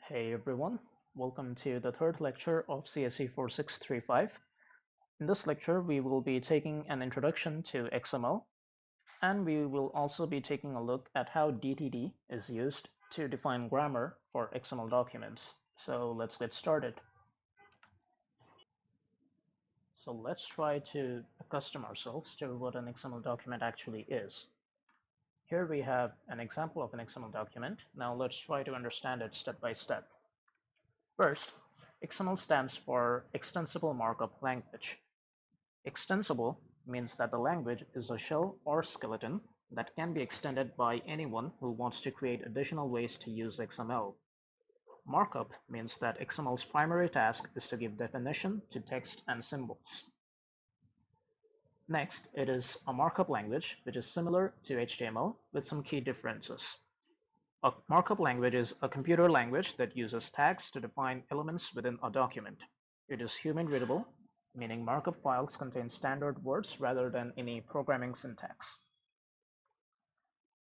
Hey everyone, welcome to the third lecture of CSE 4635. In this lecture, we will be taking an introduction to XML, and we will also be taking a look at how DTD is used to define grammar for XML documents. So let's get started. So let's try to accustom ourselves to what an XML document actually is. Here we have an example of an XML document. Now let's try to understand it step by step. First, XML stands for Extensible Markup Language. Extensible means that the language is a shell or skeleton that can be extended by anyone who wants to create additional ways to use XML. Markup means that XML's primary task is to give definition to text and symbols. Next, it is a markup language which is similar to HTML with some key differences. A markup language is a computer language that uses tags to define elements within a document. It is human readable, meaning markup files contain standard words rather than any programming syntax.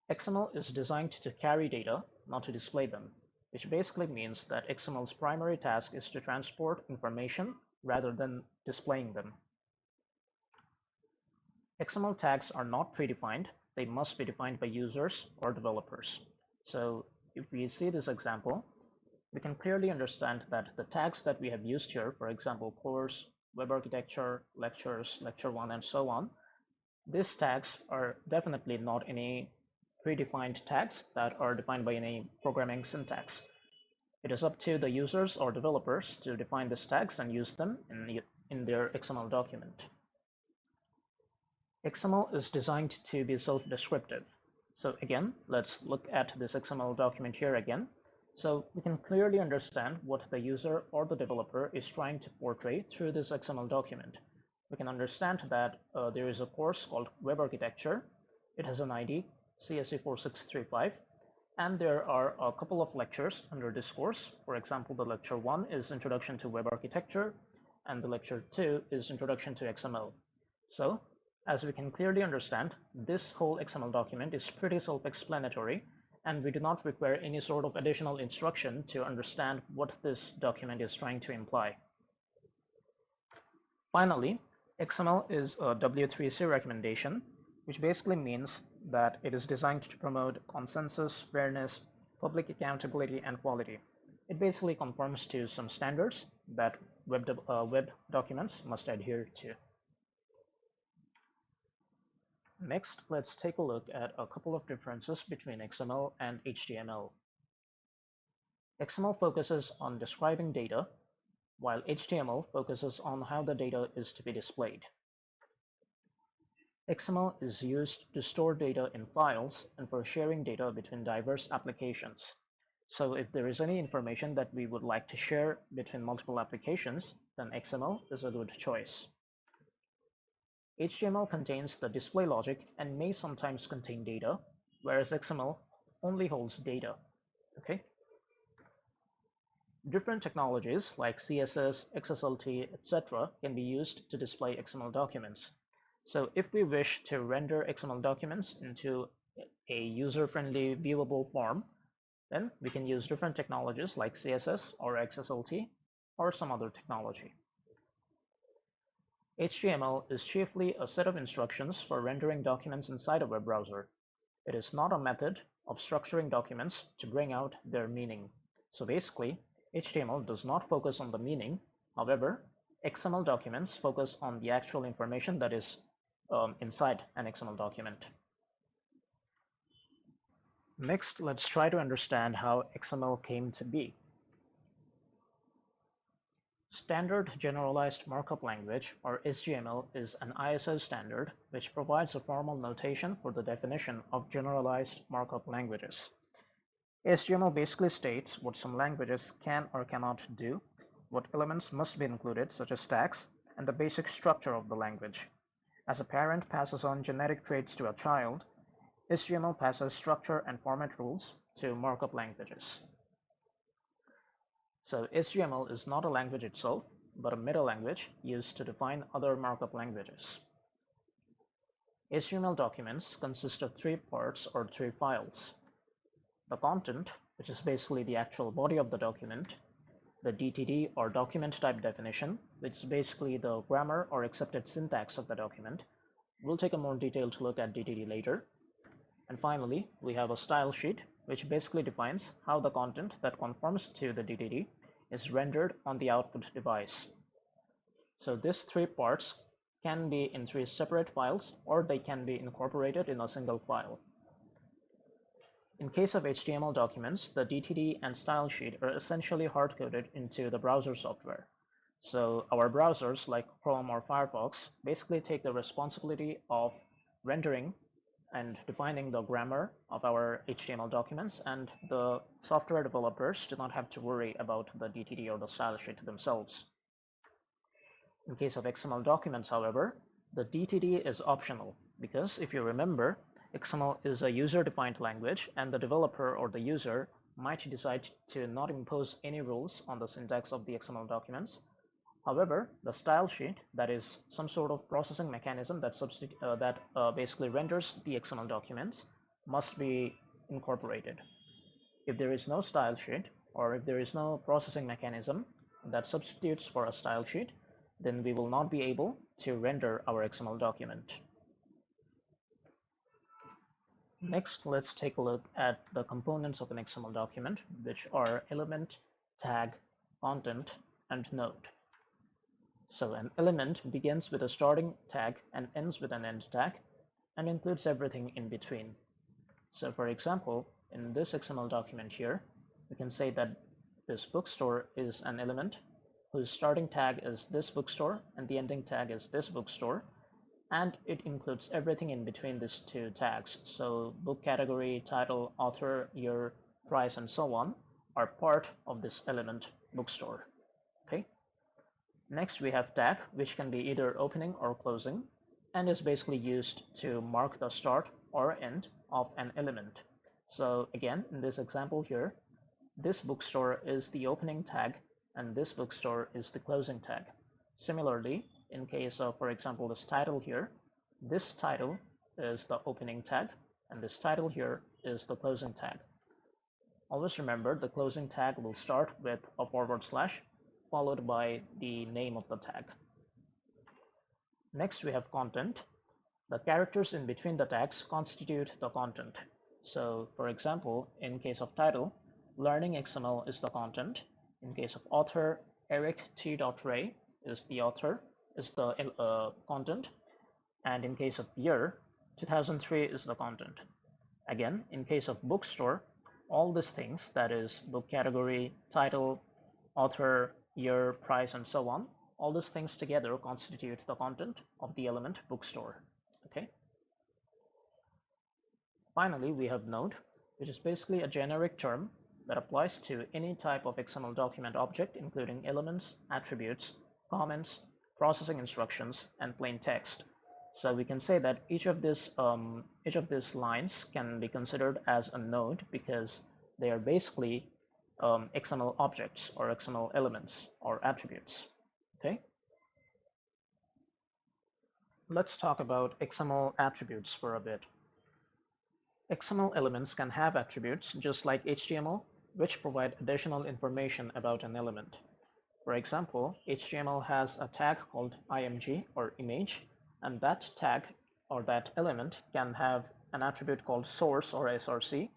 XML is designed to carry data, not to display them, which basically means that XML's primary task is to transport information rather than displaying them. XML tags are not predefined, they must be defined by users or developers. So if we see this example, we can clearly understand that the tags that we have used here, for example, course, web architecture, lectures, lecture 1, and so on, these tags are definitely not any predefined tags that are defined by any programming syntax. It is up to the users or developers to define these tags and use them in their XML document. XML is designed to be self-descriptive. So again, let's look at this XML document here again. So we can clearly understand what the user or the developer is trying to portray through this XML document. We can understand that there is a course called Web Architecture. It has an ID, CSE 4635, and there are a couple of lectures under this course. For example, the lecture 1 is Introduction to Web Architecture, and the lecture 2 is Introduction to XML. So as we can clearly understand, this whole XML document is pretty self-explanatory, and we do not require any sort of additional instruction to understand what this document is trying to imply. Finally, XML is a W3C recommendation, which basically means that it is designed to promote consensus, fairness, public accountability, and quality. It basically conforms to some standards that web documents must adhere to. Next, let's take a look at a couple of differences between XML and HTML. XML focuses on describing data, while HTML focuses on how the data is to be displayed. XML is used to store data in files and for sharing data between diverse applications. So if there is any information that we would like to share between multiple applications, then XML is a good choice. HTML contains the display logic and may sometimes contain data, whereas XML only holds data. Okay. Different technologies like CSS, XSLT, etc. can be used to display XML documents. So if we wish to render XML documents into a user-friendly viewable form, then we can use different technologies like CSS or XSLT or some other technology. HTML is chiefly a set of instructions for rendering documents inside a web browser. It is not a method of structuring documents to bring out their meaning. So basically, HTML does not focus on the meaning. However, XML documents focus on the actual information that is inside an XML document. Next, let's try to understand how XML came to be. Standard Generalized Markup Language, or SGML, is an ISO standard which provides a formal notation for the definition of generalized markup languages. SGML basically states what some languages can or cannot do, what elements must be included, such as tags, and the basic structure of the language. As a parent passes on genetic traits to a child, SGML passes structure and format rules to markup languages. So SGML is not a language itself, but a meta-language used to define other markup languages. HTML documents consist of three parts or three files. The content which is basically the actual body of the document, the DTD or document type definition, which is basically the grammar or accepted syntax of the document. We'll take a more detailed look at DTD later. And finally, we have a style sheet, which basically defines how the content that conforms to the DTD is rendered on the output device. So these three parts can be in three separate files, or they can be incorporated in a single file. In case of HTML documents, the DTD and style sheet are essentially hard-coded into the browser software. So our browsers like Chrome or Firefox basically take the responsibility of rendering and defining the grammar of our HTML documents, and the software developers do not have to worry about the DTD or the style sheet themselves. In case of XML documents, however, the DTD is optional because if you remember, XML is a user-defined language, and the developer or the user might decide to not impose any rules on the syntax of the XML documents. However, the style sheet, that is some sort of processing mechanism that basically renders the XML documents, must be incorporated. If there is no style sheet, or if there is no processing mechanism that substitutes for a style sheet, then we will not be able to render our XML document. Next, let's take a look at the components of an XML document, which are element, tag, content, and node. So an element begins with a starting tag and ends with an end tag, and includes everything in between. So for example, in this XML document here, we can say that this bookstore is an element whose starting tag is this bookstore and the ending tag is this bookstore, and it includes everything in between these two tags. So book category, title, author, year, price, and so on are part of this element bookstore. Okay. Next, we have tag, which can be either opening or closing, and is basically used to mark the start or end of an element. So again, in this example here, this bookstore is the opening tag, and this bookstore is the closing tag. Similarly, in case of, for example, this title here, this title is the opening tag, and this title here is the closing tag. Always remember, the closing tag will start with a forward slash, followed by the name of the tag. Next, we have content. The characters in between the tags constitute the content. So, for example, in case of title, Learning XML is the content. In case of author, Eric T. Ray is the author, is the content. And in case of year, 2003 is the content. Again, in case of bookstore, all these things, that is book category, title, author, year, price, and so on, all these things together constitute the content of the element bookstore. Okay. Finally, we have node, which is basically a generic term that applies to any type of XML document object, including elements, attributes, comments, processing instructions, and plain text. So we can say that each of these lines can be considered as a node because they are basically XML objects or XML elements or attributes. Okay. Let's talk about XML attributes for a bit. XML elements can have attributes just like HTML, which provide additional information about an element. For example, HTML has a tag called img or image, and that tag or that element can have an attribute called source or src,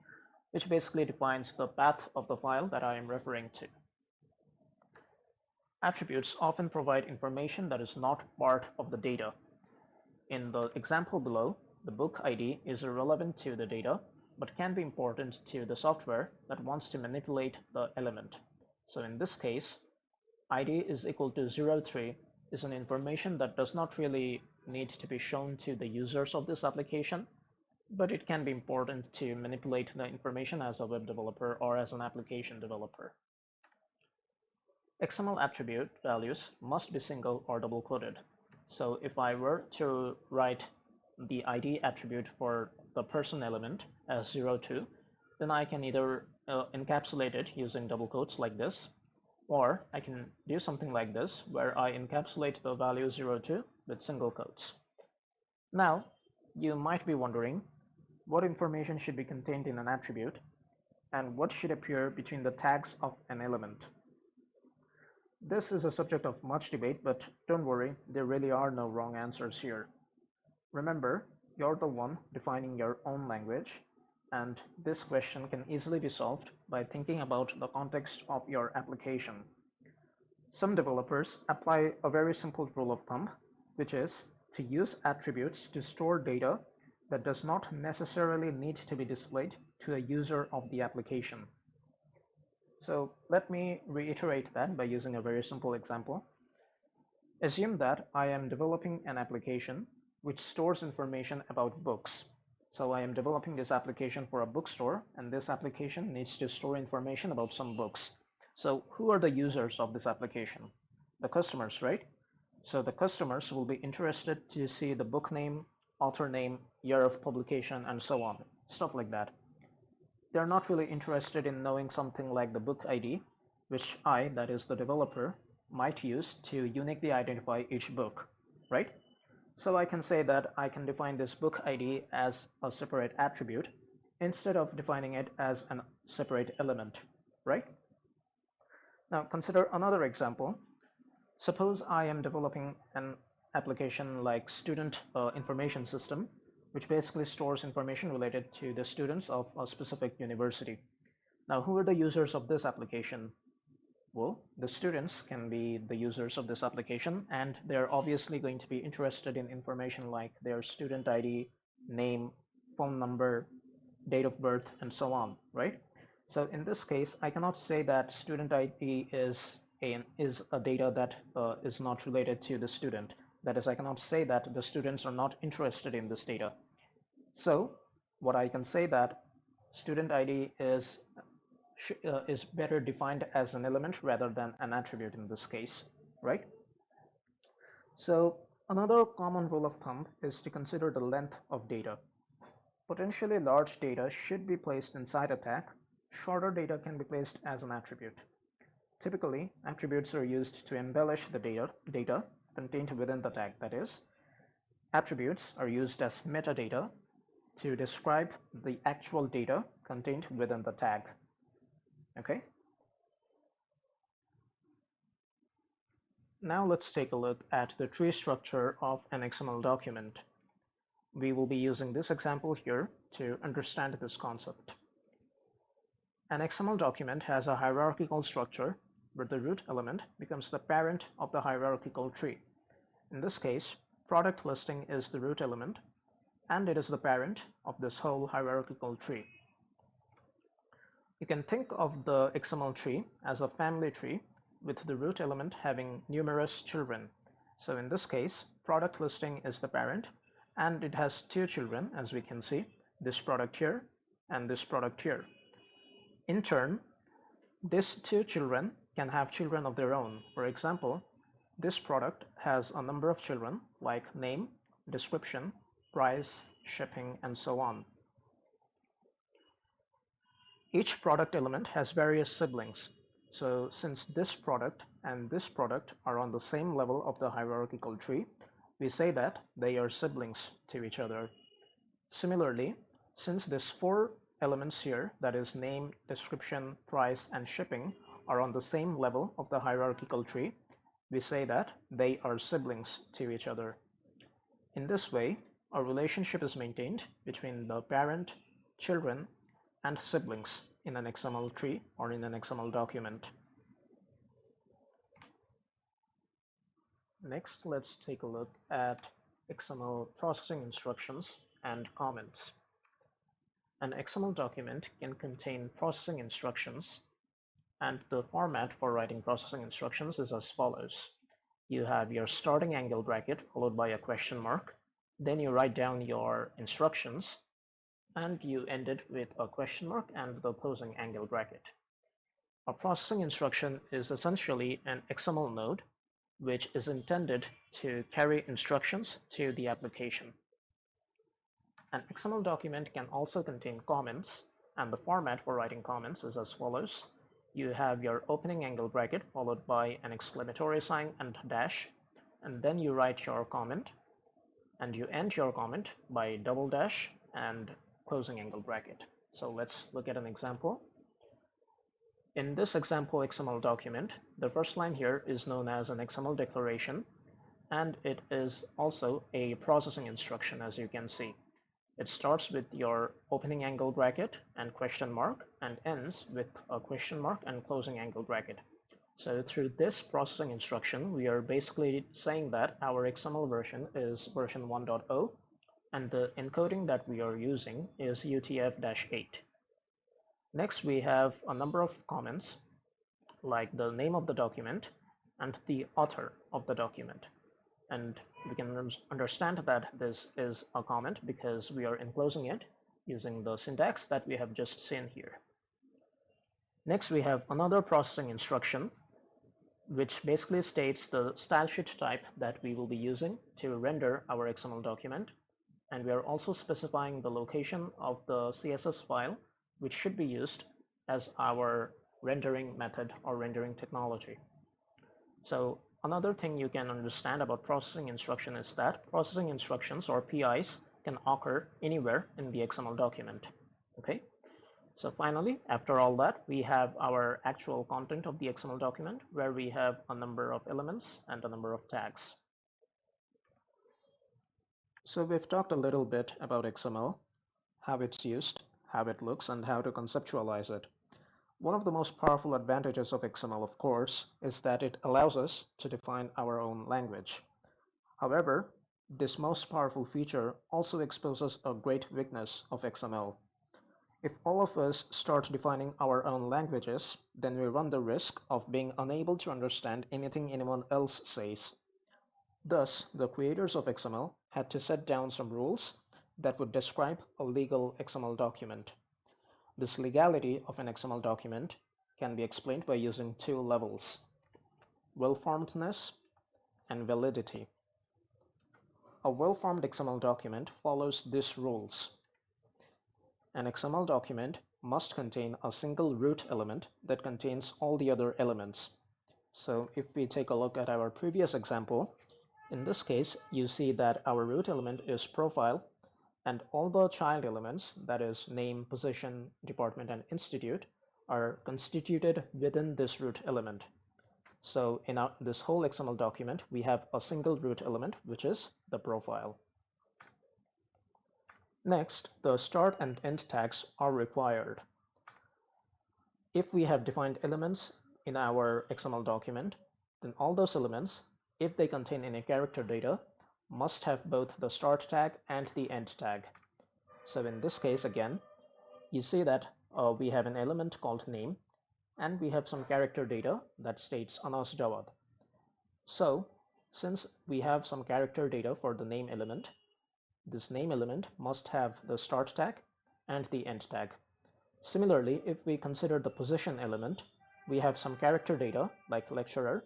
which basically defines the path of the file that I am referring to. Attributes often provide information that is not part of the data. In the example below, the book ID is irrelevant to the data, but can be important to the software that wants to manipulate the element. So in this case, ID is equal to 03 is an information that does not really need to be shown to the users of this application, but it can be important to manipulate the information as a web developer or as an application developer. XML attribute values must be single or double quoted. So if I were to write the ID attribute for the person element as 02, then I can either encapsulate it using double quotes like this, or I can do something like this where I encapsulate the value 02 with single quotes. Now, you might be wondering what information should be contained in an attribute, and what should appear between the tags of an element. This is a subject of much debate, but don't worry, there really are no wrong answers here. Remember, you're the one defining your own language, and this question can easily be solved by thinking about the context of your application. Some developers apply a very simple rule of thumb, which is to use attributes to store data that does not necessarily need to be displayed to a user of the application. So let me reiterate that by using a very simple example. Assume that I am developing an application which stores information about books. So I am developing this application for a bookstore, and this application needs to store information about some books. So who are the users of this application? The customers, right? So the customers will be interested to see the book name, author name, year of publication, and so on, stuff like that. They're not really interested in knowing something like the book ID, which I, that is the developer, might use to uniquely identify each book, right? So I can say that I can define this book ID as a separate attribute instead of defining it as a separate element, right? Now consider another example. Suppose I am developing an application like student information system, which basically stores information related to the students of a specific university. Now, who are the users of this application? Well, the students can be the users of this application, and they're obviously going to be interested in information like their student ID, name, phone number, date of birth, and so on, right? So in this case, I cannot say that student ID is a data that is not related to the student. That is, I cannot say that the students are not interested in this data. So what I can say that student ID is better defined as an element rather than an attribute in this case, right? So another common rule of thumb is to consider the length of data. Potentially large data should be placed inside a tag. Shorter data can be placed as an attribute. Typically, attributes are used to embellish the data contained within the tag. That is, attributes are used as metadata to describe the actual data contained within the tag. Okay. Now let's take a look at the tree structure of an XML document. We will be using this example here to understand this concept. An XML document has a hierarchical structure where the root element becomes the parent of the hierarchical tree. In this case, product listing is the root element, and it is the parent of this whole hierarchical tree. You can think of the XML tree as a family tree with the root element having numerous children. So in this case, product listing is the parent, and it has two children, as we can see, this product here and this product here. In turn, these two children can have children of their own. For example, this product has a number of children like name, description, price, shipping, and so on. Each product element has various siblings. So since this product and this product are on the same level of the hierarchical tree, we say that they are siblings to each other. Similarly, since these four elements here, that is name, description, price, and shipping, are on the same level of the hierarchical tree, we say that they are siblings to each other. In this way, a relationship is maintained between the parent, children, and siblings in an XML tree or in an XML document. Next, let's take a look at XML processing instructions and comments. An XML document can contain processing instructions, and the format for writing processing instructions is as follows. You have your starting angle bracket followed by a question mark, then you write down your instructions, and you end it with a question mark and the closing angle bracket. A processing instruction is essentially an XML node which is intended to carry instructions to the application. An XML document can also contain comments, and the format for writing comments is as follows. You have your opening angle bracket followed by an exclamatory sign and dash, and then you write your comment, and you end your comment by double dash and closing angle bracket. So let's look at an example. In this example XML document, the first line here is known as an XML declaration, and it is also a processing instruction, as you can see. It starts with your opening angle bracket and question mark and ends with a question mark and closing angle bracket. So through this processing instruction, we are basically saying that our XML version is version 1.0 and the encoding that we are using is UTF-8. Next, we have a number of comments like the name of the document and the author of the document. And we can understand that this is a comment because we are enclosing it using the syntax that we have just seen here. Next, we have another processing instruction which basically states the stylesheet type that we will be using to render our XML document. And we are also specifying the location of the CSS file which should be used as our rendering method or rendering technology. So another thing you can understand about processing instruction is that processing instructions or PIs can occur anywhere in the XML document. Okay. So finally, after all that, we have our actual content of the XML document where we have a number of elements and a number of tags. So we've talked a little bit about XML, how it's used, how it looks, and how to conceptualize it. One of the most powerful advantages of XML, of course, is that it allows us to define our own language. However, this most powerful feature also exposes a great weakness of XML. If all of us start defining our own languages, then we run the risk of being unable to understand anything anyone else says. Thus, the creators of XML had to set down some rules that would describe a legal XML document. This legality of an XML document can be explained by using two levels: well-formedness and validity. A well-formed XML document follows these rules. An XML document must contain a single root element that contains all the other elements. So if we take a look at our previous example, in this case, you see that our root element is profile, and all the child elements, that is name, position, department, and institute, are constituted within this root element. So in this whole XML document, we have a single root element, which is the profile. Next, the start and end tags are required. If we have defined elements in our XML document, then all those elements, if they contain any character data, must have both the start tag and the end tag. So in this case, again, you see that we have an element called name, and we have some character data that states Anas Jawad. So since we have some character data for the name element, this name element must have the start tag and the end tag. Similarly, if we consider the position element, we have some character data like lecturer,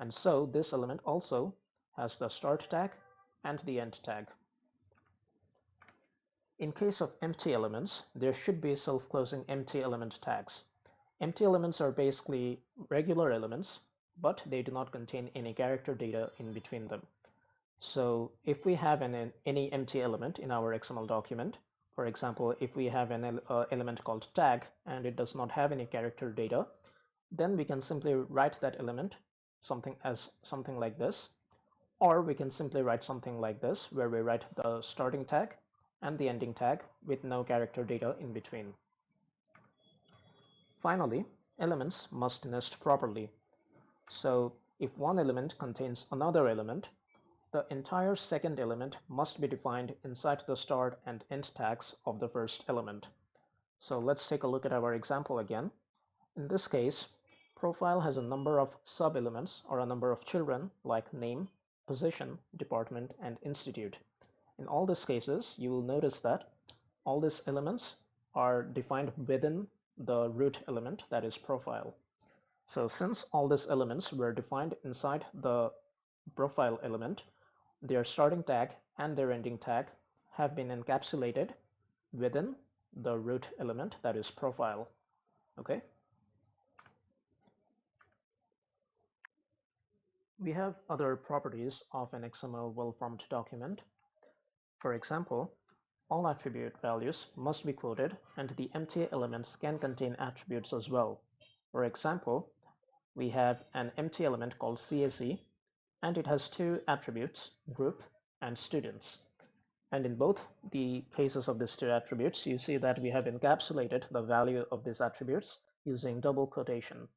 and so this element also has the start tag and the end tag. In case of empty elements, there should be self-closing empty element tags. Empty elements are basically regular elements, but they do not contain any character data in between them. So if we have any empty element in our XML document, for example, if we have an element called tag and it does not have any character data, then we can simply write that element something like this, or we can simply write something like this, where we write the starting tag and the ending tag with no character data in between. Finally, elements must nest properly. So if one element contains another element, the entire second element must be defined inside the start and end tags of the first element. So let's take a look at our example again. In this case, profile has a number of sub-elements or a number of children like name, position, department, and institute. In all these cases, you will notice that all these elements are defined within the root element, that is profile. So since all these elements were defined inside the profile element, their starting tag and their ending tag have been encapsulated within the root element, that is profile. Okay. We have other properties of an XML well-formed document. For example, all attribute values must be quoted, and the empty elements can contain attributes as well. For example, we have an empty element called CSE, and it has two attributes, group and students. And in both the cases of these two attributes, you see that we have encapsulated the value of these attributes using double quotation.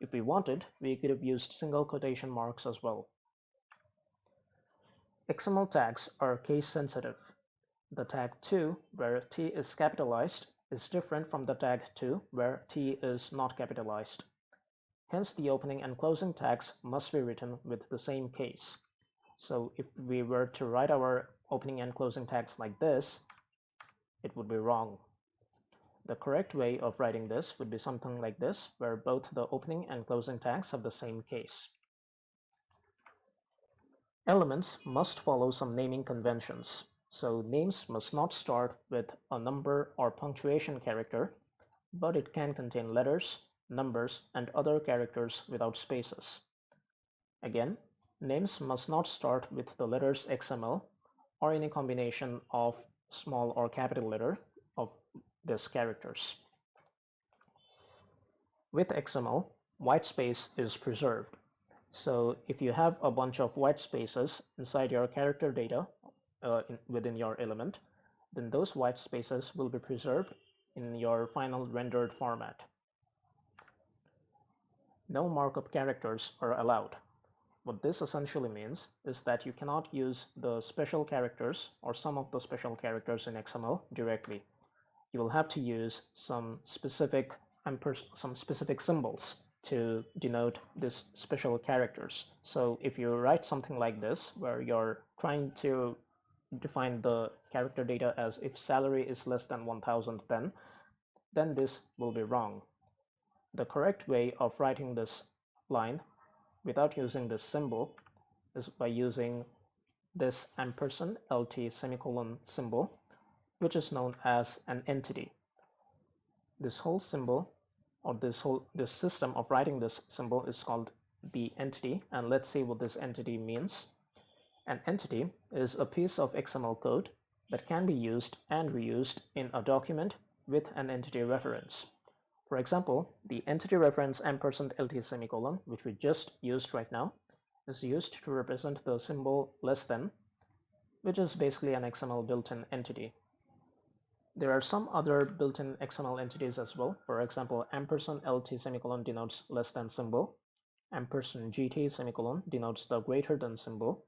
If we wanted, we could have used single quotation marks as well. XML tags are case sensitive. The tag to, where T is capitalized, is different from the tag to, where T is not capitalized. Hence, the opening and closing tags must be written with the same case. So if we were to write our opening and closing tags like this, it would be wrong. The correct way of writing this would be something like this, where both the opening and closing tags have the same case. Elements must follow some naming conventions. So names must not start with a number or punctuation character, but it can contain letters, numbers, and other characters without spaces. Again, names must not start with the letters XML or any combination of small or capital letter of these characters. With XML, white space is preserved. So if you have a bunch of white spaces inside your character data within your element, then those white spaces will be preserved in your final rendered format. No markup characters are allowed. What this essentially means is that you cannot use the special characters or some of the special characters in XML directly. You will have to use some specific symbols to denote these special characters. So if you write something like this, where you're trying to define the character data as if salary is less than 1000, then this will be wrong. The correct way of writing this line without using this symbol is by using this ampersand LT semicolon symbol, which is known as an entity. This whole symbol, or this system of writing this symbol, is called the entity, and let's see what this entity means. An entity is a piece of XML code that can be used and reused in a document with an entity reference. For example, the entity reference ampersand LT semicolon, which we just used right now, is used to represent the symbol less than, which is basically an XML built-in entity. There are some other built-in XML entities as well. For example, ampersand LT semicolon denotes less than symbol, ampersand GT semicolon denotes the greater than symbol,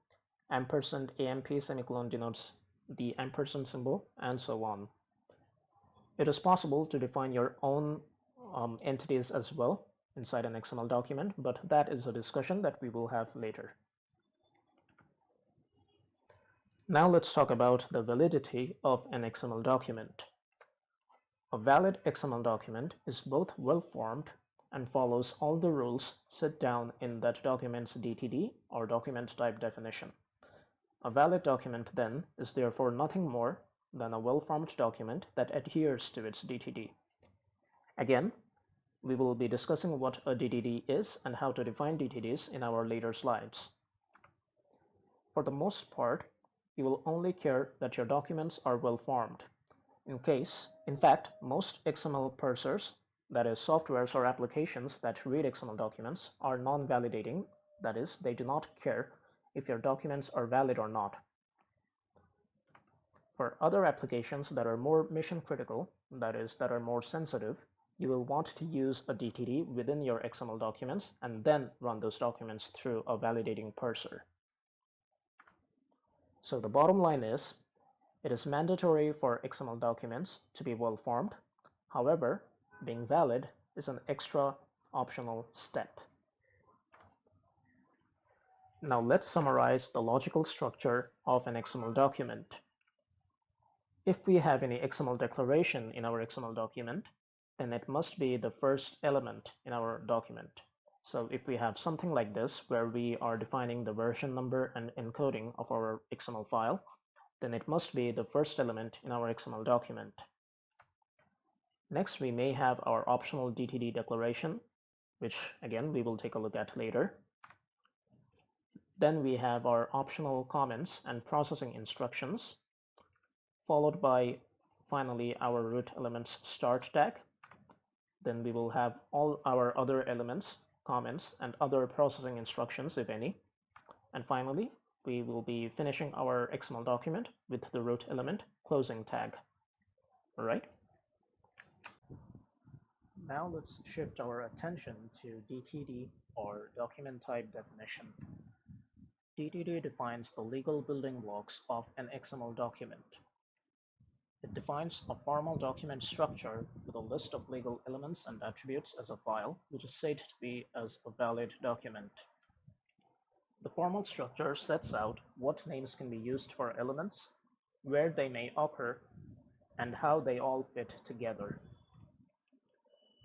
ampersand AMP semicolon denotes the ampersand symbol, and so on. It is possible to define your own entities as well inside an XML document, but that is a discussion that we will have later. Now let's talk about the validity of an XML document. A valid XML document is both well-formed and follows all the rules set down in that document's DTD or document type definition. A valid document then is therefore nothing more than a well-formed document that adheres to its DTD. Again, we will be discussing what a DTD is and how to define DTDs in our later slides. For the most part, you will only care that your documents are well-formed. In fact, most XML parsers, that is, softwares or applications that read XML documents, are non-validating, that is, they do not care if your documents are valid or not. For other applications that are more mission-critical, that is, that are more sensitive, you will want to use a DTD within your XML documents and then run those documents through a validating parser. So the bottom line is, it is mandatory for XML documents to be well-formed. However, being valid is an extra optional step. Now let's summarize the logical structure of an XML document. If we have any XML declaration in our XML document, then it must be the first element in our document. So if we have something like this, where we are defining the version number and encoding of our XML file, then it must be the first element in our XML document. Next, we may have our optional DTD declaration, which again we will take a look at later. Then we have our optional comments and processing instructions, followed by finally our root elements start tag. Then we will have all our other elements, comments, and other processing instructions, if any. And finally, we will be finishing our XML document with the root element closing tag. All right. Now let's shift our attention to DTD, or document type definition. DTD defines the legal building blocks of an XML document. It defines a formal document structure with a list of legal elements and attributes as a file, which is said to be as a valid document. The formal structure sets out what names can be used for elements, where they may occur, and how they all fit together.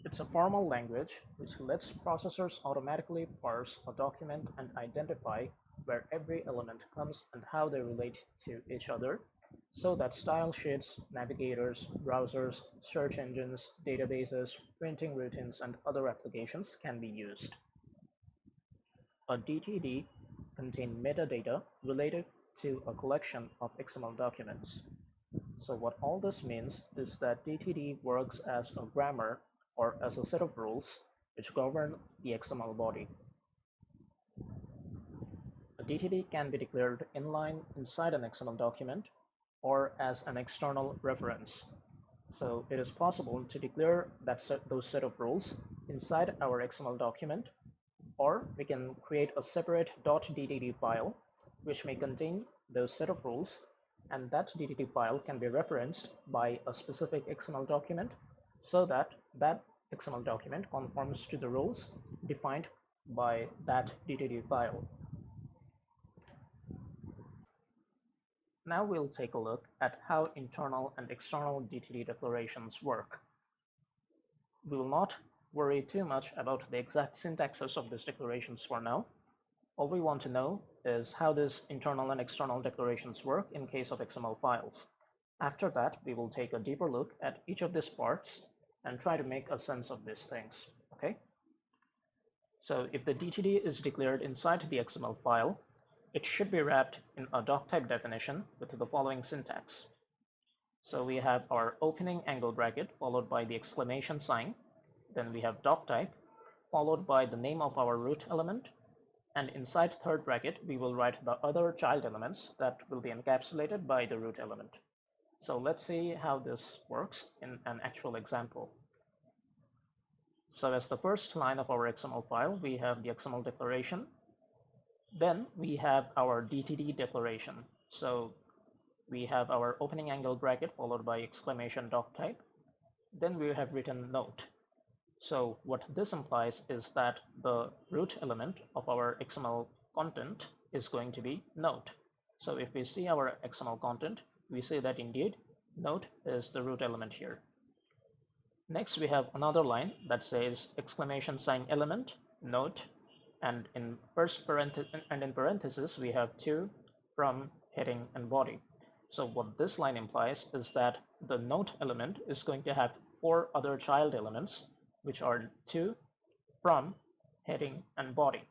It's a formal language which lets processors automatically parse a document and identify where every element comes and how they relate to each other, so that style sheets, navigators, browsers, search engines, databases, printing routines, and other applications can be used. A DTD contains metadata related to a collection of XML documents. So what all this means is that DTD works as a grammar or as a set of rules which govern the XML body. A DTD can be declared inline inside an XML document or as an external reference. So it is possible to declare those set of rules inside our XML document, or we can create a separate .dtt file which may contain those set of rules, and that DTD file can be referenced by a specific XML document so that that XML document conforms to the rules defined by that DTD file. Now we'll take a look at how internal and external DTD declarations work. We will not worry too much about the exact syntaxes of these declarations for now. All we want to know is how these internal and external declarations work in case of XML files. After that, we will take a deeper look at each of these parts and try to make a sense of these things, okay? So if the DTD is declared inside the XML file, it should be wrapped in a doc type definition with the following syntax. So we have our opening angle bracket followed by the exclamation sign. Then we have doc type followed by the name of our root element. And inside third bracket, we will write the other child elements that will be encapsulated by the root element. So let's see how this works in an actual example. So as the first line of our XML file, we have the XML declaration. Then we have our DTD declaration. So we have our opening angle bracket followed by exclamation doc type. Then we have written note. So what this implies is that the root element of our XML content is going to be note. So if we see our XML content, we see that indeed note is the root element here. Next, we have another line that says exclamation sign element, note, and in parentheses, we have to, from, heading, and body. So what this line implies is that the note element is going to have 4 other child elements, which are to, from, heading, and body.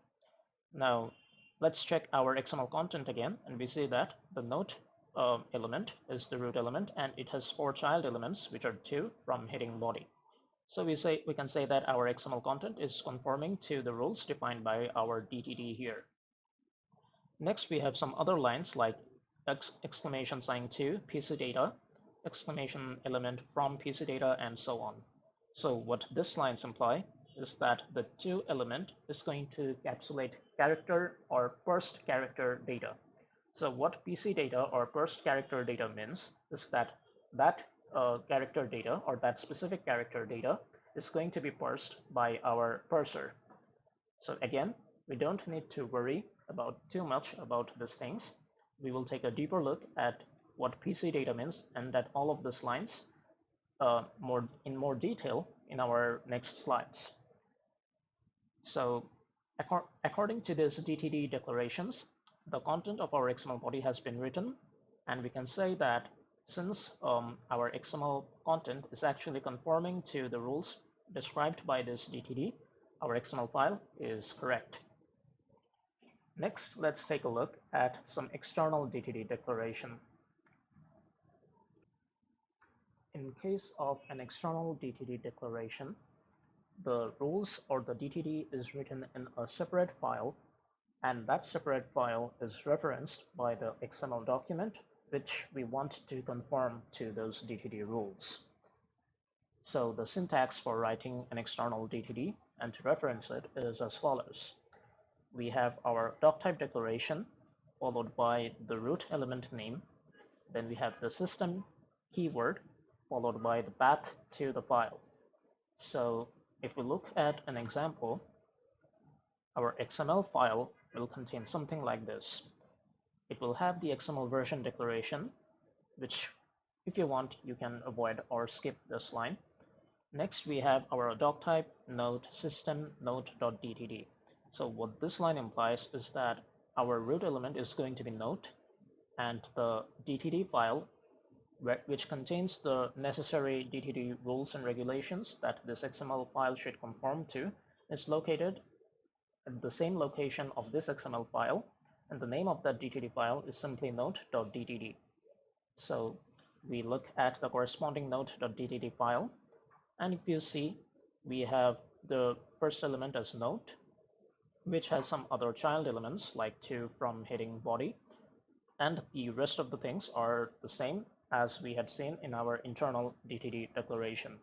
Now, let's check our XML content again, and we see that the note element is the root element, and it has 4 child elements, which are to, from, heading, body. So we can say that our XML content is conforming to the rules defined by our DTD here. Next, we have some other lines like exclamation sign to PC data, exclamation element from PC data, and so on. So what these lines imply is that the to element is going to encapsulate character or parsed character data. So what PC data or parsed character data means is that character data, or that specific character data, is going to be parsed by our parser. So again, we don't need to worry about too much about these things. We will take a deeper look at what PC data means and at all of these lines in more detail in our next slides. So according to these DTD declarations, the content of our XML body has been written, and we can say that since our XML content is actually conforming to the rules described by this DTD, our XML file is correct. Next, let's take a look at some external DTD declaration. In case of an external DTD declaration, the rules or the DTD is written in a separate file, and that separate file is referenced by the XML document which we want to conform to those DTD rules. So the syntax for writing an external DTD and to reference it is as follows. We have our doctype declaration followed by the root element name. Then we have the system keyword followed by the path to the file. So if we look at an example, our XML file will contain something like this. It will have the XML version declaration, which if you want, you can avoid or skip this line. Next, we have our doctype node system node.dtd. So what this line implies is that our root element is going to be node, and the DTD file, which contains the necessary DTD rules and regulations that this XML file should conform to, is located at the same location of this XML file, and the name of that DTD file is simply node.dtd. So we look at the corresponding node.dtd file, and if you see, we have the first element as node, which has some other child elements like to, from, heading, body, and the rest of the things are the same as we had seen in our internal DTD declaration.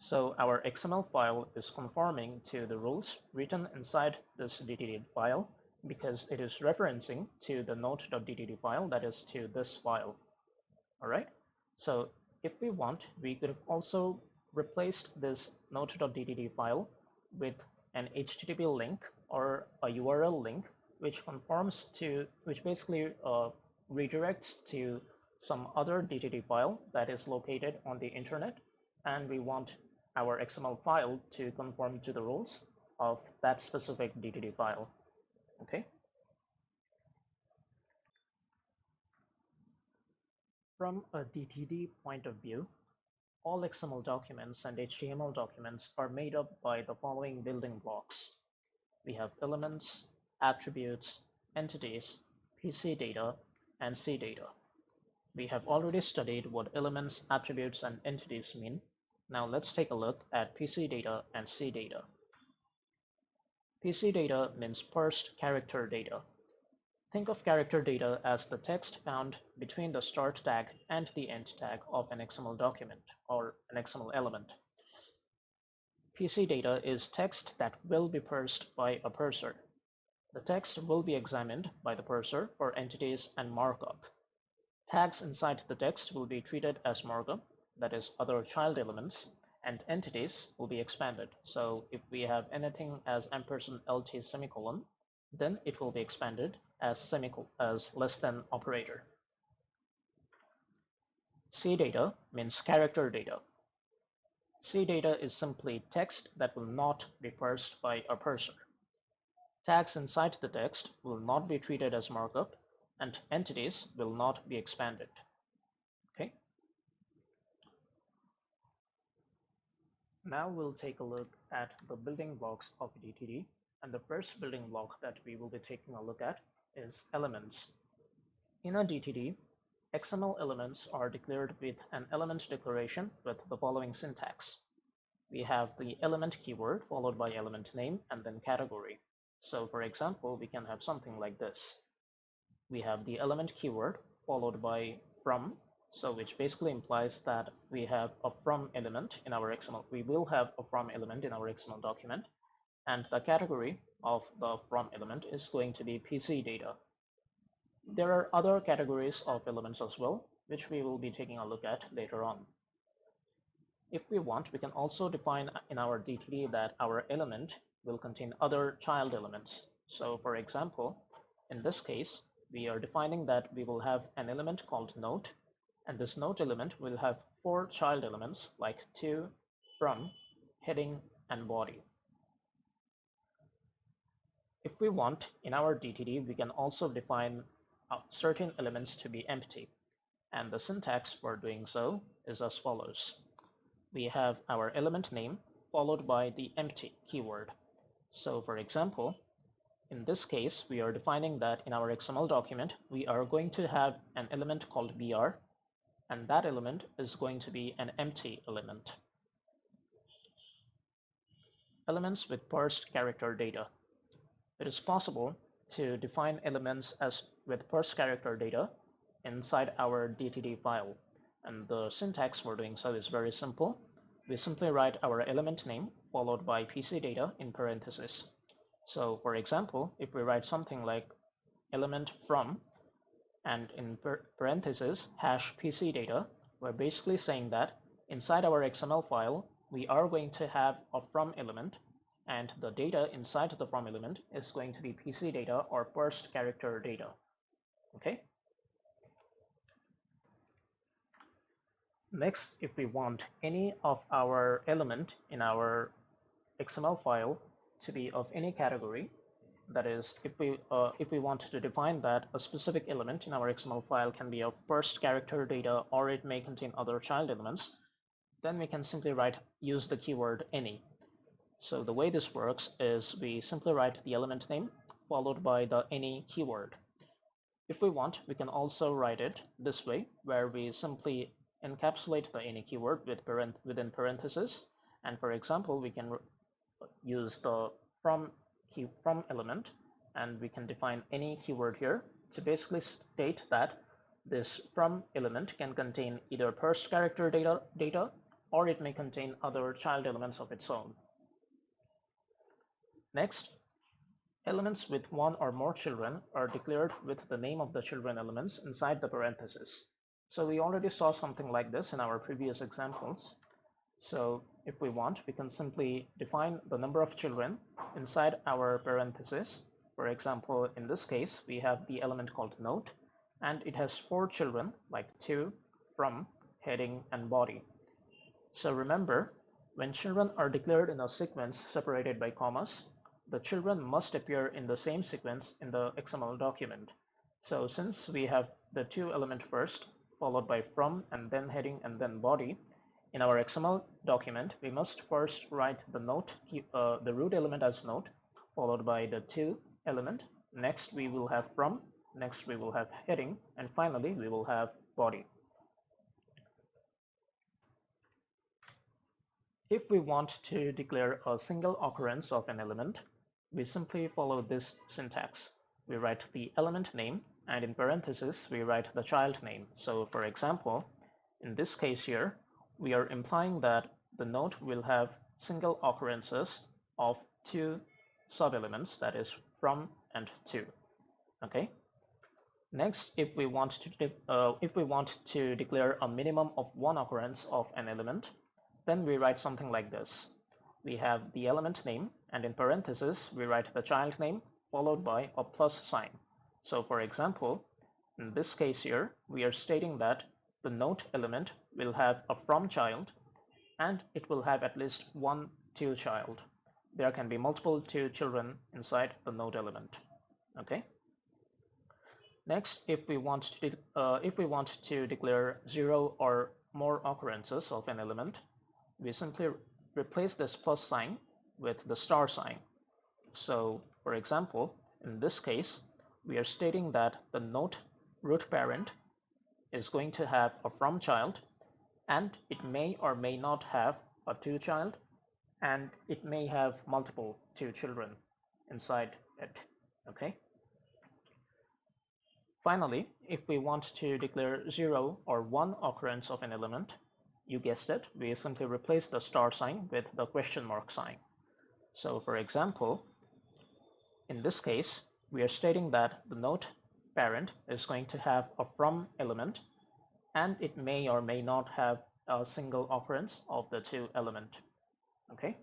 So our XML file is conforming to the rules written inside this DTD file because it is referencing to the node.dtd file, that is to this file. All right. So if we want, we could have also replaced this node.dtd file with an HTTP link or a URL link, which conforms to, which basically redirects to some other DTD file that is located on the internet, and we want our XML file to conform to the rules of that specific DTD file. Okay. From a DTD point of view, all XML documents and HTML documents are made up by the following building blocks. We have elements, attributes, entities, PC data, and C data. We have already studied what elements, attributes, and entities mean. Now let's take a look at PC data and C data. PC data means parsed character data. Think of character data as the text found between the start tag and the end tag of an XML document or an XML element. PC data is text that will be parsed by a parser. The text will be examined by the parser for entities and markup. Tags inside the text will be treated as markup, that is other child elements, and entities will be expanded. So if we have anything as &LT semicolon, then it will be expanded as less than operator. C data means character data. C data is simply text that will not be parsed by a parser. Tags inside the text will not be treated as markup, and entities will not be expanded. Okay. Now we'll take a look at the building blocks of DTD, and the first building block that we will be taking a look at is elements. In a DTD, XML elements are declared with an element declaration with the following syntax. We have the element keyword followed by element name and then category. So for example, we can have something like this. We have the element keyword followed by from, so which basically implies that we have a from element in our XML. We will have a from element in our XML document, and the category of the from element is going to be PC data. There are other categories of elements as well, which we will be taking a look at later on. If we want, we can also define in our DTD that our element will contain other child elements. So for example, in this case, we are defining that we will have an element called node, and this node element will have 4 child elements like to, from, heading, and body. If we want, in our DTD, we can also define certain elements to be empty, and the syntax for doing so is as follows. We have our element name followed by the empty keyword. So for example, in this case, we are defining that in our XML document, we are going to have an element called br, and that element is going to be an empty element. Elements with parsed character data. It is possible to define elements as with parsed character data inside our DTD file. And the syntax for doing so is very simple. We simply write our element name followed by PC data in parentheses. So for example, if we write something like element from and in parentheses hash PC data, we're basically saying that inside our XML file, we are going to have a from element, and the data inside the from element is going to be PC data or parsed character data. Okay. Next, if we want any of our element in our XML file to be of any category, that is, if we want to define that a specific element in our XML file can be of parsed character data or it may contain other child elements, then we can simply use the keyword any. So the way this works is we simply write the element name followed by the any keyword. If we want, we can also write it this way, where we simply encapsulate the any keyword within parentheses. And for example, we can use the from element, and we can define any keyword here to basically state that this from element can contain either parsed character data or it may contain other child elements of its own. Next, elements with one or more children are declared with the name of the children elements inside the parentheses. So we already saw something like this in our previous examples. So if we want, we can simply define the number of children inside our parentheses. For example, in this case, we have the element called note, and it has 4 children, like to, from, heading, and body. So remember, when children are declared in a sequence separated by commas, the children must appear in the same sequence in the XML document. So since we have the to element first, followed by from, and then heading, and then body, in our XML document, we must first write the note, the root element as note, followed by the to element. Next, we will have from. Next, we will have heading, and finally, we will have body. If we want to declare a single occurrence of an element, we simply follow this syntax. We write the element name, and in parentheses, we write the child name. So for example, in this case here, we are implying that the note will have single occurrences of 2 sub-elements, that is from and to. Okay. Next, if we want to declare a minimum of 1 occurrence of an element, then we write something like this. We have the element name, and in parentheses, we write the child name followed by a plus sign. So for example, in this case here, we are stating that the note element will have a from child, and it will have at least 1 to child. There can be multiple to children inside the note element. Okay. Next, if we want to declare 0 or more occurrences of an element, we simply replace this plus sign with the star sign. So, for example, in this case, we are stating that the note root parent is going to have a from child, and it may or may not have a to child, and it may have multiple to children inside it. Okay. Finally, if we want to declare 0 or 1 occurrence of an element, you guessed it, we simply replace the star sign with the question mark sign. So for example, in this case, we are stating that the note parent is going to have a from element, and it may or may not have a single occurrence of the to element. Okay.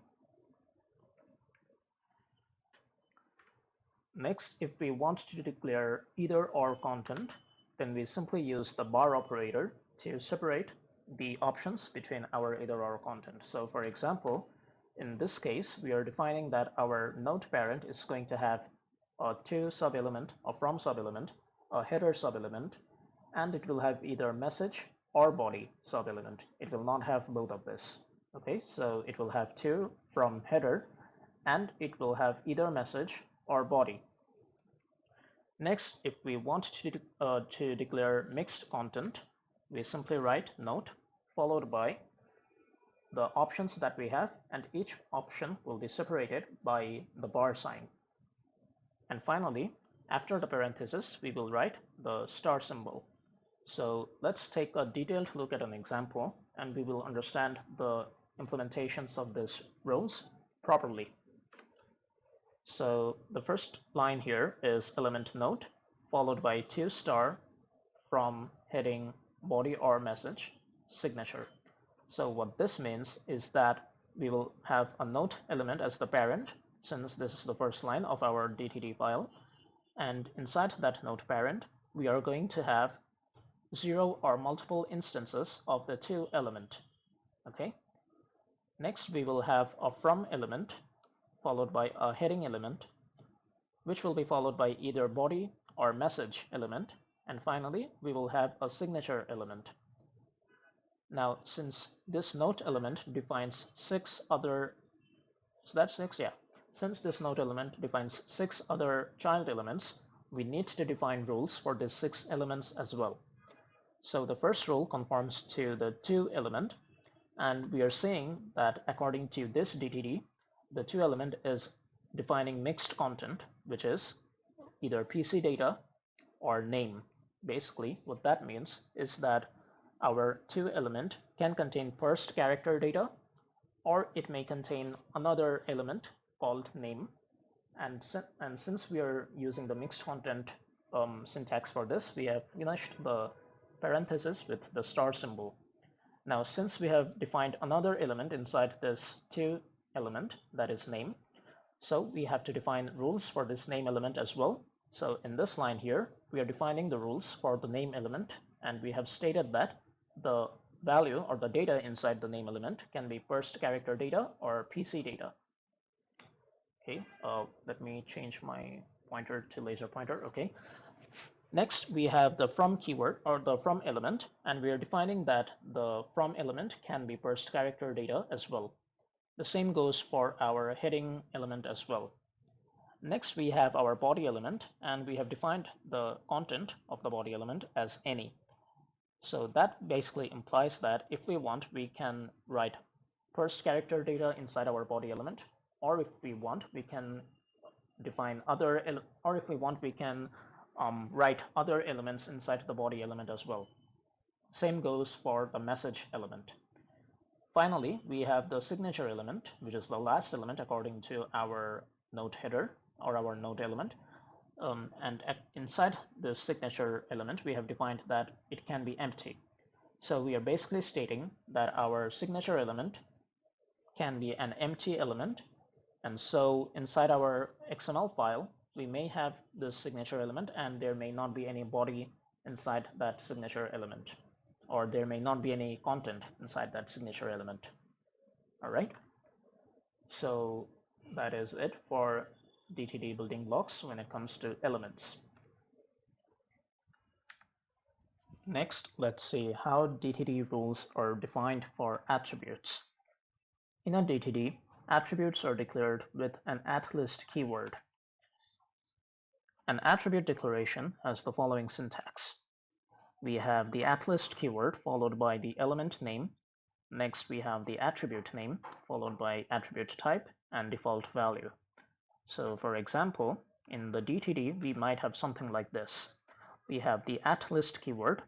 Next, if we want to declare either or content, then we simply use the bar operator to separate the options between our either or content. So for example, in this case, we are defining that our note parent is going to have a to sub-element, a from sub-element, a header sub-element, and it will have either message or body sub-element. It will not have both of this. Okay, so it will have to from header, and it will have either message or body. Next, if we want to declare mixed content, we simply write note followed by the options that we have, and each option will be separated by the bar sign. And finally, after the parenthesis, we will write the star symbol. So let's take a detailed look at an example, and we will understand the implementations of these rules properly. So the first line here is element note, followed by 2 star from heading body or message signature. So what this means is that we will have a note element as the parent, since this is the first line of our DTD file. And inside that note parent, we are going to have 0 or multiple instances of the 2 element. Okay. Next, we will have a from element followed by a heading element, which will be followed by either body or message element. And finally, we will have a signature element. Now, since this note element defines 6 other, so that's 6, yeah. Since this note element defines 6 other child elements, we need to define rules for these 6 elements as well. So the first rule conforms to the 2 element, and we are saying that according to this DTD, the 2 element is defining mixed content, which is either PC data or name. Basically, what that means is that our 2 element can contain first character data, or it may contain another element called name. And since we are using the mixed content syntax for this, we have finished the parenthesis with the star symbol. Now, since we have defined another element inside this 2 element, that is name, so we have to define rules for this name element as well. So in this line here, we are defining the rules for the name element, and we have stated that the value or the data inside the name element can be first character data or PC data. Okay, let me change my pointer to laser pointer. Okay. Next, we have the from keyword or the from element, and we are defining that the from element can be first character data as well. The same goes for our heading element as well. Next, we have our body element, and we have defined the content of the body element as any. So that basically implies that if we want, we can write first character data inside our body element, or if we want, we can define other, or if we want, we can write other elements inside the body element as well. Same goes for the message element. Finally, we have the signature element, which is the last element according to our node header or our node element. And inside the signature element, we have defined that it can be empty. So we are basically stating that our signature element can be an empty element. And so inside our XML file, we may have the signature element, and there may not be any body inside that signature element, or there may not be any content inside that signature element. All right. So that is it for DTD building blocks when it comes to elements. Next, let's see how DTD rules are defined for attributes. In a DTD, attributes are declared with an @list keyword. An attribute declaration has the following syntax. We have the @list keyword followed by the element name. Next, we have the attribute name followed by attribute type and default value. So for example, in the DTD, we might have something like this. We have the @list keyword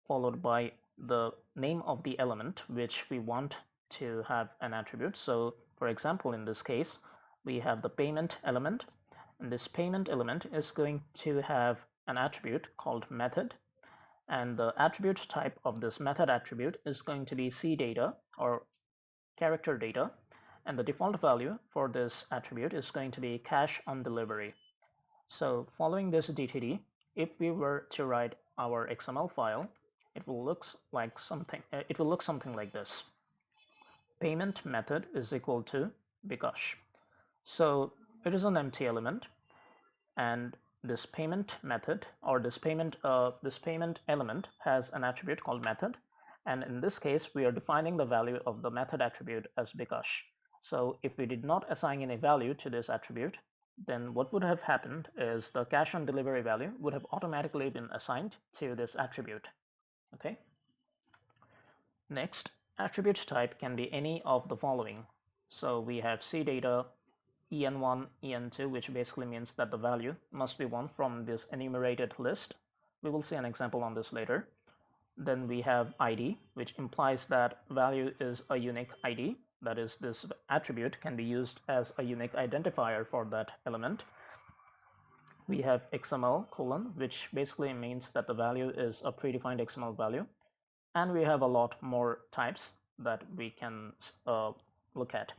followed by the name of the element which we want to have an attribute. So for example, in this case, we have the payment element, and this payment element is going to have an attribute called method, and the attribute type of this method attribute is going to be C data or character data, and the default value for this attribute is going to be cash on delivery. So following this DTD, if we were to write our XML file, it will look something like this. Payment method is equal to bgosh. So it is an empty element, and this payment method or this payment element has an attribute called method, and in this case we are defining the value of the method attribute as bgosh. So if we did not assign any value to this attribute, then what would have happened is the cash on delivery value would have automatically been assigned to this attribute. Okay. Next, Attribute type can be any of the following. So we have CData, en1, en2, which basically means that the value must be one from this enumerated list. We will see an example on this later. Then we have ID, which implies that value is a unique ID. That is, this attribute can be used as a unique identifier for that element. We have XML : which basically means that the value is a predefined XML value. And we have a lot more types that we can look at.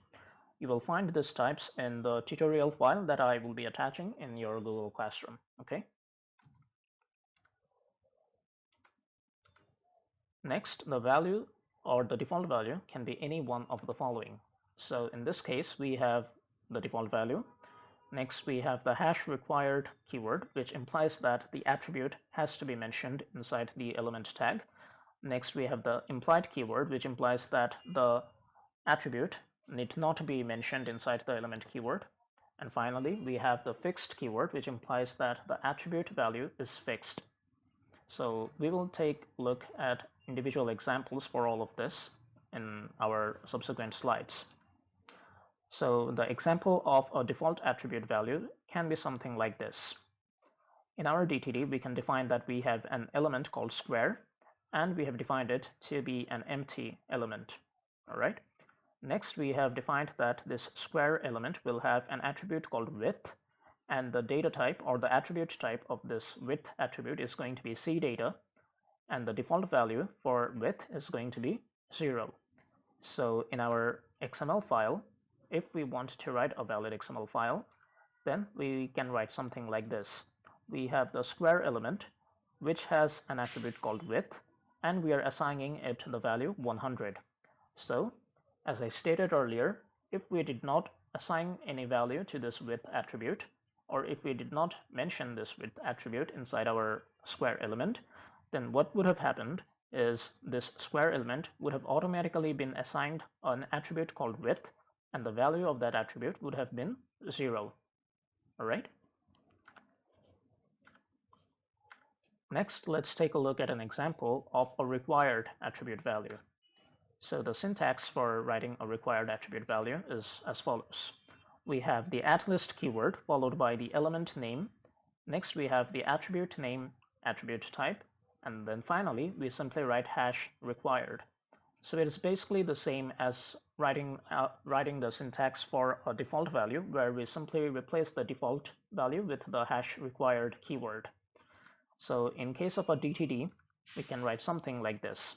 You will find these types in the tutorial file that I will be attaching in your Google Classroom. Okay. Next, the value or the default value can be any one of the following. So in this case, we have the default value. Next, we have the hash required keyword, which implies that the attribute has to be mentioned inside the element tag. Next, we have the implied keyword, which implies that the attribute need not be mentioned inside the element keyword. And finally, we have the fixed keyword, which implies that the attribute value is fixed. So we will take a look at individual examples for all of this in our subsequent slides. So the example of a default attribute value can be something like this. In our DTD, we can define that we have an element called square, and we have defined it to be an empty element. All right. Next, we have defined that this square element will have an attribute called width, and the data type or the attribute type of this width attribute is going to be CData, and the default value for width is going to be 0. So in our XML file, if we want to write a valid XML file, then we can write something like this. We have the square element, which has an attribute called width, and we are assigning it the value 100. So as I stated earlier, if we did not assign any value to this width attribute, or if we did not mention this width attribute inside our square element, then what would have happened is this square element would have automatically been assigned an attribute called width, and the value of that attribute would have been 0. All right. Next, let's take a look at an example of a required attribute value. So the syntax for writing a required attribute value is as follows. We have the @list keyword followed by the element name. Next, we have the attribute name, attribute type, and then finally we simply write hash required. So it is basically the same as writing the syntax for a default value, where we simply replace the default value with the hash required keyword. So in case of a DTD, we can write something like this.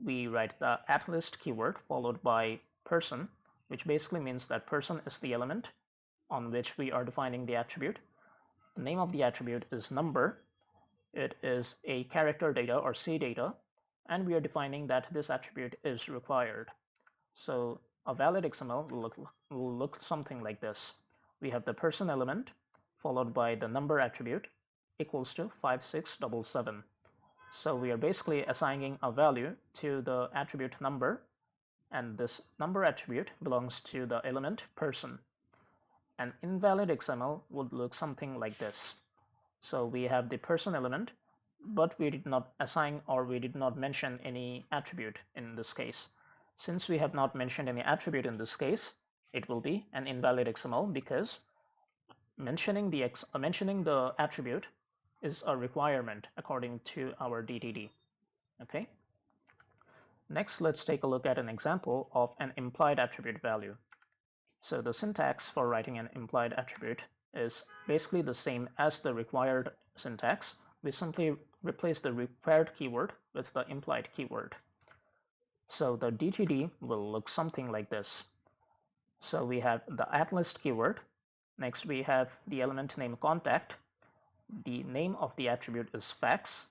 We write the @list keyword followed by person, which basically means that person is the element on which we are defining the attribute. The name of the attribute is number. It is a character data or CData, and we are defining that this attribute is required. So a valid XML will look something like this. We have the person element followed by the number attribute equals to 5677. So we are basically assigning a value to the attribute number, and this number attribute belongs to the element person. An invalid XML would look something like this. So we have the person element, but we did not assign or we did not mention any attribute in this case. Since we have not mentioned any attribute in this case, it will be an invalid XML because mentioning the attribute is a requirement according to our DTD. Okay. Next, let's take a look at an example of an implied attribute value. So the syntax for writing an implied attribute is basically the same as the required syntax. We simply replace the required keyword with the implied keyword. So the DTD will look something like this. So we have the @list keyword. Next, we have the element name contact. The name of the attribute is fax.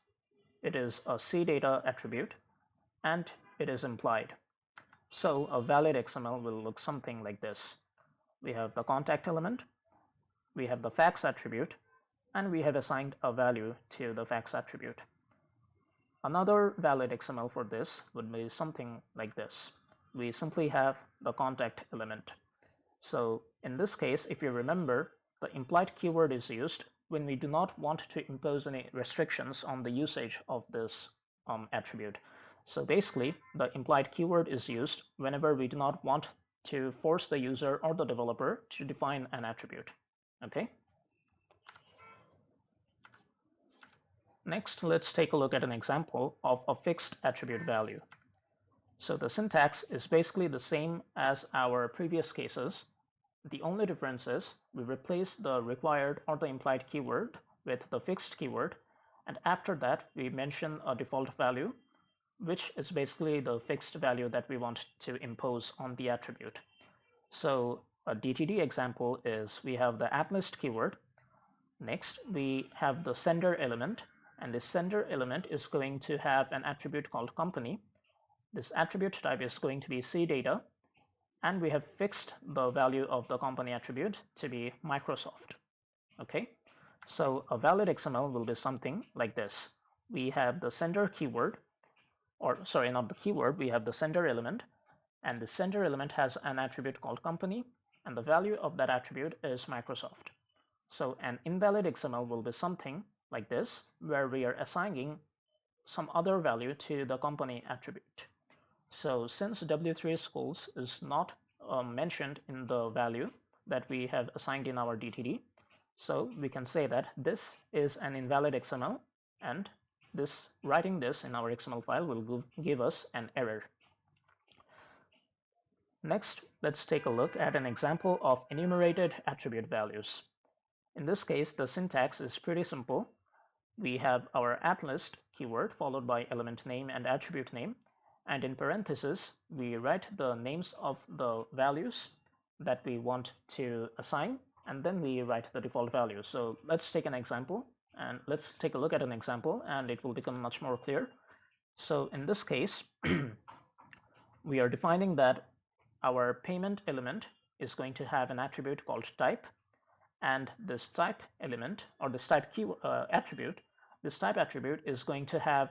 It is a CData attribute, and it is implied. So a valid XML will look something like this. We have the contact element, we have the fax attribute, and we have assigned a value to the fax attribute. Another valid XML for this would be something like this. We simply have the contact element. So in this case, if you remember, the implied keyword is used when we do not want to impose any restrictions on the usage of this attribute. So basically, the implied keyword is used whenever we do not want to force the user or the developer to define an attribute. Okay. Next, let's take a look at an example of a fixed attribute value. So the syntax is basically the same as our previous cases. The only difference is we replace the required or the implied keyword with the fixed keyword, and after that we mention a default value, which is basically the fixed value that we want to impose on the attribute. So a DTD example is we have the at-list keyword. Next, we have the sender element, and this sender element is going to have an attribute called company. This attribute type is going to be CData, and we have fixed the value of the company attribute to be Microsoft. Okay, so a valid XML will be something like this. We have the sender keyword, or sorry, not the keyword, we have the sender element, and the sender element has an attribute called company, and the value of that attribute is Microsoft. So an invalid XML will be something like this, where we are assigning some other value to the company attribute. So since W3 schools is not mentioned in the value that we have assigned in our DTD, so we can say that this is an invalid XML, and writing this in our XML file will give us an error. Next, let's take a look at an example of enumerated attribute values. In this case, the syntax is pretty simple. We have our at-list keyword followed by element name and attribute name, and in parentheses we write the names of the values that we want to assign, and then we write the default value. So let's take an example, and let's take a look at an example, and it will become much more clear. So in this case we are defining that our payment element is going to have an attribute called type, and this type element, or this type attribute, this type attribute is going to have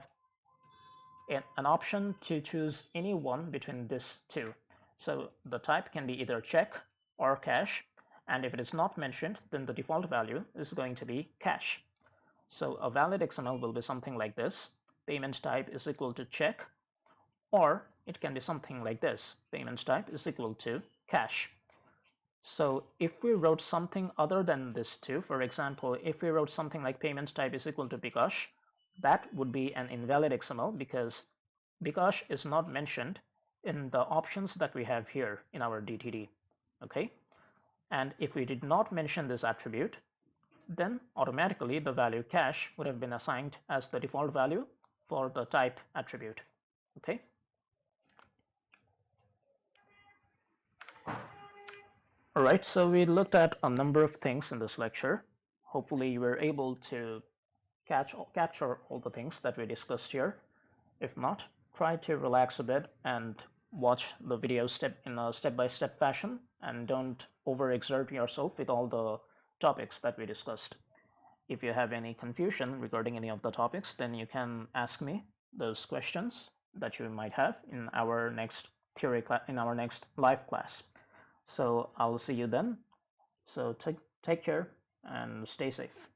an option to choose any one between these two. So the type can be either check or cash, and if it is not mentioned, then the default value is going to be cash. So a valid XML will be something like this: payment type is equal to check, or it can be something like this: payment type is equal to cash. So if we wrote something other than this two, for example, if we wrote something like payment type is equal to Bikash, that would be an invalid XML because Bikash is not mentioned in the options that we have here in our DTD. Okay, and if we did not mention this attribute, then automatically the value cash would have been assigned as the default value for the type attribute. Okay. All right, so we looked at a number of things in this lecture. Hopefully you were able to capture all the things that we discussed here. If not, try to relax a bit and watch the video in a step-by-step fashion, and don't overexert yourself with all the topics that we discussed. If you have any confusion regarding any of the topics, then you can ask me those questions that you might have in our next live class. So I'll see you then. So take care and stay safe.